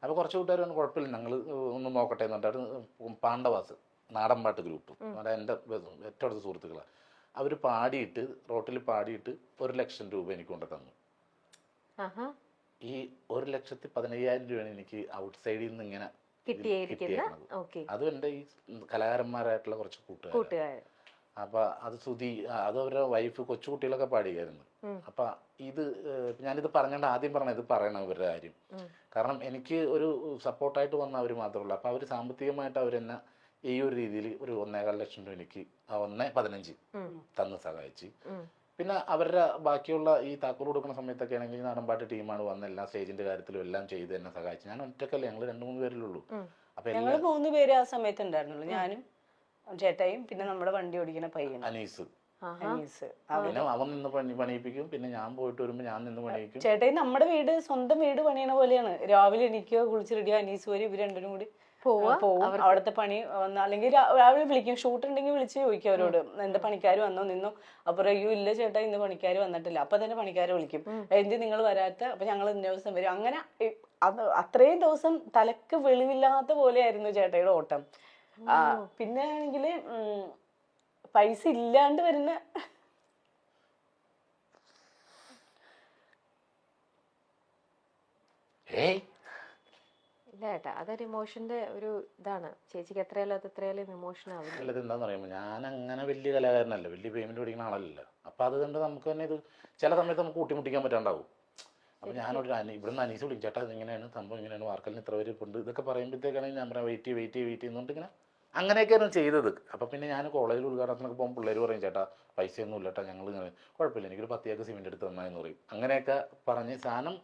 അപ്പോൾ കുറച്ച് കൂട്ടുകാർ പറഞ്ഞു കുഴപ്പമില്ല ഞങ്ങൾ ഒന്ന് നോക്കട്ടെ എന്ന് പറഞ്ഞിട്ട് പാണ്ഡവാസ് നാടൻ പാട്ട് ഗ്രൂപ്പ് അവിടെ എൻ്റെ ഏറ്റവും അടുത്ത സുഹൃത്തുക്കളാണ്. അവർ പാടിയിട്ട് റോട്ടിൽ പാടിയിട്ട് 1,00,000 രൂപ എനിക്ക് കൊണ്ട് തന്നു. ഈ 1,15,000 രൂപയാണ് എനിക്ക് ഔട്ട് സൈഡിൽ നിന്ന് ഇങ്ങനെ കിട്ടിയത്. അതും എൻ്റെ ഈ കലാകാരന്മാരായിട്ടുള്ള കുറച്ച് കൂട്ടുകാർ. അപ്പൊ അത് സുധി, അത് അവരുടെ വൈഫ് കൊച്ചുകുട്ടികളൊക്കെ പാടിയായിരുന്നു. അപ്പൊ ഇത് ഞാനിത് പറഞ്ഞോണ്ട് ആദ്യം പറഞ്ഞ ഇത് പറയണം ഇവരുടെ കാര്യം. കാരണം എനിക്ക് ഒരു സപ്പോർട്ടായിട്ട് വന്ന അവർ മാത്രമേ ഉള്ളൂ. അപ്പൊ അവർ സാമ്പത്തികമായിട്ട് അവരെന്നെ ഈ ഒരു രീതിയിൽ ഒരു 1,15,000 രൂപ എനിക്ക് 1,15 തന്ന് സഹായിച്ച്. പിന്നെ അവരുടെ ബാക്കിയുള്ള ഈ താക്കോൽ കൊടുക്കുന്ന സമയത്തൊക്കെ ആണെങ്കിൽ നാടൻപാട്ട് ടീമാണ് വന്ന് എല്ലാ സ്റ്റേജിന്റെ കാര്യത്തിലും എല്ലാം ചെയ്ത് എന്നെ സഹായിച്ചു. ഞാൻ ഒറ്റക്കല്ല, ഞങ്ങൾ 2-3 പേരിലുള്ളൂ. അപ്പൊ ഞങ്ങൾ 3 പേര് ആ സമയത്ത് ഉണ്ടായിരുന്നുള്ളൂ. ഞാനും ചേട്ടായും പിന്നെ നമ്മുടെ വണ്ടി ഓടിക്കുന്ന പയ്യൻ അനീസ്. പിന്നെ അവൻ നിന്ന് പണിയിപ്പിക്കും, പിന്നെ ഞാൻ പോയിട്ട് വരുമ്പോ ഞാൻ നിന്ന് പണിയിക്കും. ചേട്ടായി നമ്മുടെ വീട് സ്വന്തം വീട് പണിയണ പോലെയാണ്. രാവിലെ എനിക്ക് കുളിച്ച് റെഡി അനീസ് വരെ ഇവർ രണ്ടും കൂടി പോവും. അവിടുത്തെ പണി വന്ന അല്ലെങ്കിൽ രാവിലെ വിളിക്കും, ഷൂട്ട് ഉണ്ടെങ്കിൽ വിളിച്ച് ചോദിക്കും അവരോട് എന്താ പണിക്കാർ വന്നോ നിന്നോ. അപ്പൊ അയ്യോ ഇല്ല ചേട്ടാ ഇന്ന് പണിക്കാർ വന്നിട്ടില്ല. അപ്പൊ തന്നെ പണിക്കാരെ വിളിക്കും, എന്ത് നിങ്ങൾ വരാത്ത, അപ്പൊ ഞങ്ങൾ ഇന്ന ദിവസം വരും. അങ്ങനെ അത്രയും ദിവസം തലക്ക് വെളിവില്ലാത്ത പോലെയായിരുന്നു ചേട്ടായിയുടെ ഓട്ടം. പിന്നെ ആണെങ്കില് പൈസ ഇല്ലാണ്ട് വരുന്ന ഇല്ല ഏട്ടാ, അതൊരു ഇമോഷന്റെ ഒരു ഇതാണ്. ചേച്ചിക്ക് എത്രയാലും അത് എത്രയാലും ഇമോഷൻ ആവില്ല. അല്ലത് എന്താന്ന് പറയുമ്പോൾ ഞാൻ അങ്ങനെ വലിയ കലാകാരനല്ല, വലിയ പേയ്മെന്റ് മേടിക്കുന്ന ആളല്ല. അപ്പൊ അത് കണ്ട് നമുക്ക് തന്നെ ഇത് ചില സമയത്ത് നമുക്ക് കൂട്ടിമുട്ടിക്കാൻ പറ്റാണ്ടാവും. അപ്പൊ ഞാനൊരു ഇവിടുന്ന് അനീസ് വിളിക്കും, ചേട്ടാ ഇങ്ങനെയാണ് സംഭവം, ഇങ്ങനെയാണ് വാർക്കലിന് ഇത്ര പേര് ഉണ്ട്, ഇതൊക്കെ പറയുമ്പോഴത്തേക്കാണെങ്കിൽ ഞാൻ പറയാം വെയിറ്റ് ചെയ്യുന്നുണ്ട് ഇങ്ങനെ. അങ്ങനെയൊക്കെയാണ് ചെയ്തത്. അപ്പൊ പിന്നെ ഞാൻ കോളേജിൽ ഉദ്ഘാടനത്തിനൊക്കെ പോകുമ്പോൾ പിള്ളേർ പറയും ചേട്ടാ പൈസയൊന്നും ഇല്ല കേട്ടോ, ഞങ്ങൾ ഇങ്ങനെ കുഴപ്പമില്ല എനിക്കൊരു 10 ഏക്കർ സിമെന്റ് എടുത്ത് തന്നായെന്ന് പറയും. അങ്ങനെയൊക്കെ പറഞ്ഞ് സാധനം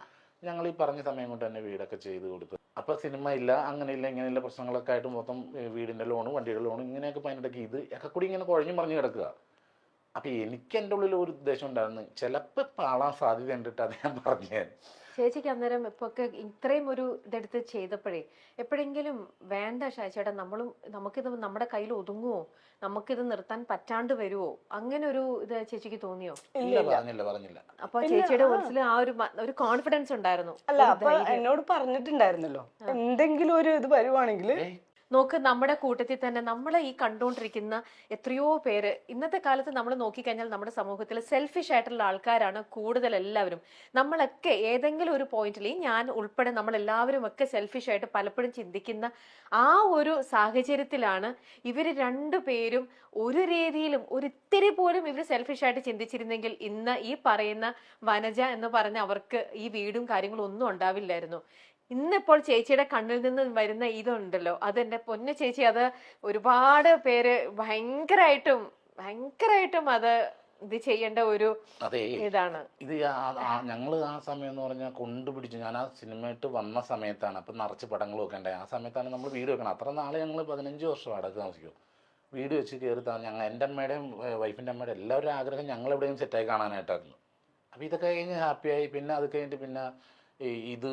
ഞങ്ങൾ ഈ പറഞ്ഞ സമയം കൊണ്ട് തന്നെ വീടൊക്കെ ചെയ്ത് കൊടുത്തു. അപ്പൊ സിനിമ ഇല്ല, അങ്ങനെയില്ല, ഇങ്ങനെയുള്ള പ്രശ്നങ്ങളൊക്കെ ആയിട്ട് മൊത്തം വീടിന്റെ ലോണ്, വണ്ടിയുടെ ലോണ്, ഇങ്ങനെയൊക്കെ പതിനെട്ടൊക്കെ ഇത് ഒക്കെ കൂടി ഇങ്ങനെ കുഴഞ്ഞു പറഞ്ഞു കിടക്കുക. അപ്പൊ എനിക്ക് എൻ്റെ ഉള്ളിൽ ഒരു ഉദ്ദേശം ഉണ്ടായിരുന്നു, ചിലപ്പോൾ പാളാൻ സാധ്യത കണ്ടിട്ട് അത് ഞാൻ പറഞ്ഞു. ചേച്ചിക്ക് അന്നേരം ഇപ്പൊ ഒക്കെ ഇത്രയും ഒരു ഇതെടുത്ത് ചെയ്തപ്പോഴേ എപ്പോഴെങ്കിലും വേണ്ട ചേട്ടാ നമുക്കിത് നമ്മുടെ കയ്യിൽ ഒതുങ്ങുവോ, നമുക്കിത് നിർത്താൻ പറ്റാണ്ട് വരുവോ, അങ്ങനെ ഒരു ഇത് ചേച്ചിക്ക് തോന്നിയോ? പറഞ്ഞില്ല. അപ്പൊ ചേച്ചിയുടെ മനസ്സിൽ ആ ഒരു കോൺഫിഡൻസ് ഉണ്ടായിരുന്നു. അല്ല അപ്പൊ എന്നോട് പറഞ്ഞിട്ടുണ്ടായിരുന്നല്ലോ എന്തെങ്കിലും ഒരു ഇത് വരുവാണെങ്കിൽ. നോക്ക്, നമ്മുടെ കൂട്ടത്തിൽ തന്നെ നമ്മളെ ഈ കണ്ടുകൊണ്ടിരിക്കുന്ന എത്രയോ പേര് ഇന്നത്തെ കാലത്ത് നമ്മൾ നോക്കിക്കഴിഞ്ഞാൽ നമ്മുടെ സമൂഹത്തിൽ സെൽഫിഷ് ആയിട്ടുള്ള ആൾക്കാരാണ് കൂടുതൽ എല്ലാവരും. നമ്മളൊക്കെ ഏതെങ്കിലും ഒരു പോയിന്റിൽ, ഞാൻ ഉൾപ്പെടെ നമ്മളെല്ലാവരും ഒക്കെ സെൽഫിഷ് ആയിട്ട് പലപ്പോഴും ചിന്തിക്കുന്ന ആ ഒരു സാഹചര്യത്തിലാണ് ഇവർ രണ്ടുപേരും ഒരു രീതിയിലും ഒരിത്തിരി പോലും ഇവർ സെൽഫിഷ് ആയിട്ട് ചിന്തിച്ചിരുന്നെങ്കിൽ ഇന്ന് ഈ പറയുന്ന വനജ എന്ന് പറഞ്ഞ അവർക്ക് ഈ വീടും കാര്യങ്ങളും ഒന്നും ഉണ്ടാവില്ലായിരുന്നു. ഇന്നിപ്പോൾ ചേച്ചിയുടെ കണ്ണിൽ നിന്ന് വരുന്ന ഇതുണ്ടല്ലോ, അതെന്റെ പൊന്നു ചേച്ചി, അത് ഒരുപാട് പേര് ഭയങ്കരമായിട്ടും അത് ഇത് ചെയ്യേണ്ട ഒരു ഇതാണ്. ഇത് ഞങ്ങള് ആ സമയം എന്ന് പറഞ്ഞാൽ കൊണ്ടുപിടിച്ചു. ഞാൻ ആ സിനിമയായിട്ട് വന്ന സമയത്താണ്. അപ്പൊ നിറച്ച് പടങ്ങൾ വെക്കണ്ടേ, ആ സമയത്താണ് നമ്മൾ വീട് വെക്കണം. അത്ര നാളെ ഞങ്ങൾ 15 വർഷം അടക്കം താമസിക്കും. വീട് വെച്ച് കയറി എൻ്റെ അമ്മയുടെയും വൈഫിൻ്റെ അമ്മയുടെ എല്ലാവരും ആഗ്രഹം ഞങ്ങൾ എവിടെയും സെറ്റായി കാണാനായിട്ടായിരുന്നു. അപ്പൊ ഇതൊക്കെ കഴിഞ്ഞ് ഹാപ്പിയായി. പിന്നെ അത് കഴിഞ്ഞിട്ട് പിന്നെ ഇത്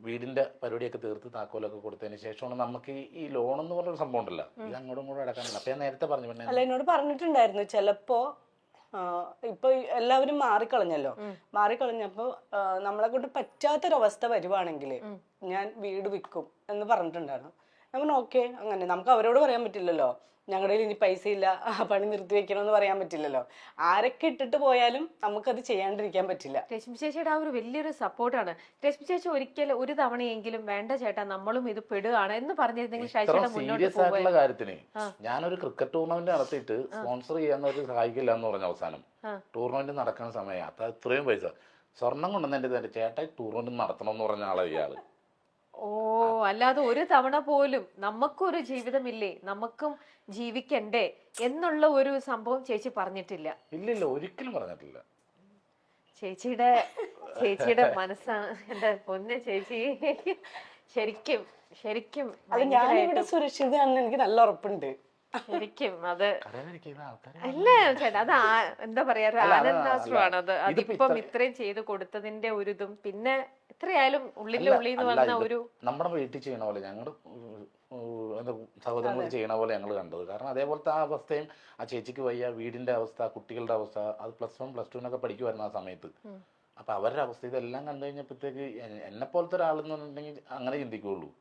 വീടിന്റെ പരിപാടിയൊക്കെ തീർത്ത് താക്കോലൊക്കെ കൊടുത്തതിന് ശേഷമാണ് നമുക്ക് ഈ ലോൺ എന്ന് പറഞ്ഞൊരു സംഭവം ഉണ്ടല്ലോ, ഇത് അങ്ങോട്ടും ഇങ്ങോട്ടും അടക്കാനില്ല. അപ്പൊ ഞാൻ നേരത്തെ പറഞ്ഞു. പിന്നെ അല്ല എന്നോട് പറഞ്ഞിട്ടുണ്ടായിരുന്നു ചിലപ്പോ ഇപ്പൊ എല്ലാവരും മാറിക്കളഞ്ഞപ്പോ നമ്മളെ കൊണ്ട് പറ്റാത്തൊരവസ്ഥ വരുവാണെങ്കിൽ ഞാൻ വീട് വിൽക്കും എന്ന് പറഞ്ഞിട്ടുണ്ടായിരുന്നു. നമ്മൾ ഓക്കെ, അങ്ങനെ നമുക്ക് അവരോട് പറയാൻ പറ്റില്ലല്ലോ ഞങ്ങളുടെ ഇനി പൈസ ഇല്ല പണി നിർത്തി വെക്കണമെന്ന് പറയാൻ പറ്റില്ലല്ലോ. ആരൊക്കെ ഇട്ടിട്ട് പോയാലും നമുക്കത് ചെയ്യാണ്ടിരിക്കാൻ പറ്റില്ല. രശ്മി ചേച്ചിയുടെ ആ ഒരു വലിയൊരു സപ്പോർട്ടാണ്. രശ്മി ചേച്ചി ഒരിക്കലും ഒരു തവണയെങ്കിലും വേണ്ട ചേട്ടാ നമ്മളും ഇത് പെടുകയാണ് എന്ന് പറഞ്ഞിരുന്നെങ്കിൽ സീരിയസ് ആയിട്ടുള്ള കാര്യത്തിന് ഞാനൊരു ക്രിക്കറ്റ് ടൂർണമെന്റ് നടത്തിയിട്ട് സ്പോൺസർ ചെയ്യാന്നൊരു സഹായിക്കില്ല എന്ന് പറഞ്ഞ അവസാനം ടൂർണമെന്റ് നടക്കുന്ന സമയം അത് ഇത്രയും പൈസ സ്വർണം കൊണ്ടുവന്നെ ചേട്ടാ ടൂർണമെന്റ് നടത്തണം എന്ന് പറഞ്ഞ ആളാണ് ഇയാള്. ഓ, അല്ലാതെ ഒരു തവണ പോലും നമുക്കൊരു ജീവിതമില്ലേ, നമുക്കും ജീവിക്കണ്ടേ എന്നുള്ള ഒരു സംഭവം ചേച്ചി പറഞ്ഞിട്ടില്ല. ഇല്ല, ഒരിക്കലും പറഞ്ഞിട്ടില്ല. ചേച്ചിയുടെ മനസ്സാണ് എന്റെ പൊന്നെ ചേച്ചി. ശരിക്കും അത് ഞാനിവിടെ സുരക്ഷിതമാണെന്ന് എനിക്ക് നല്ല ഉറപ്പുണ്ട്. ശരിക്കും അത് അല്ല ചേട്ടാ, അത് എന്താ പറയാ, ഒരു ആനന്ദാശ്രമാണ് അത്. അതിപ്പം ഇത്രയും ചെയ്ത് കൊടുത്തതിന്റെ ഒരു ഇതും പിന്നെ എത്രയായാലും ഉള്ളിന്റെ ഉള്ളിൽ വന്ന ഒരു നമ്മുടെ വീട്ടിൽ ചെയ്യണ പോലെ ഞങ്ങള് സഹോദരങ്ങൾ ചെയ്യണ പോലെ ഞങ്ങൾ കണ്ടത്. കാരണം അതേപോലത്തെ ആ അവസ്ഥയും ആ ചേച്ചിക്ക് വയ്യ, വീടിന്റെ അവസ്ഥ, കുട്ടികളുടെ അവസ്ഥ, അത് +1 +2 പഠിക്കുമായിരുന്നു ആ സമയത്ത്. അപ്പോൾ അവരുടെ അവസ്ഥ ഇതെല്ലാം കണ്ടു കഴിഞ്ഞപ്പോഴത്തേക്ക് എന്നെ പോലത്തെ ഒരാളെന്ന് പറഞ്ഞിട്ടുണ്ടെങ്കിൽ അങ്ങനെ ചിന്തിക്കുകയുള്ളൂ.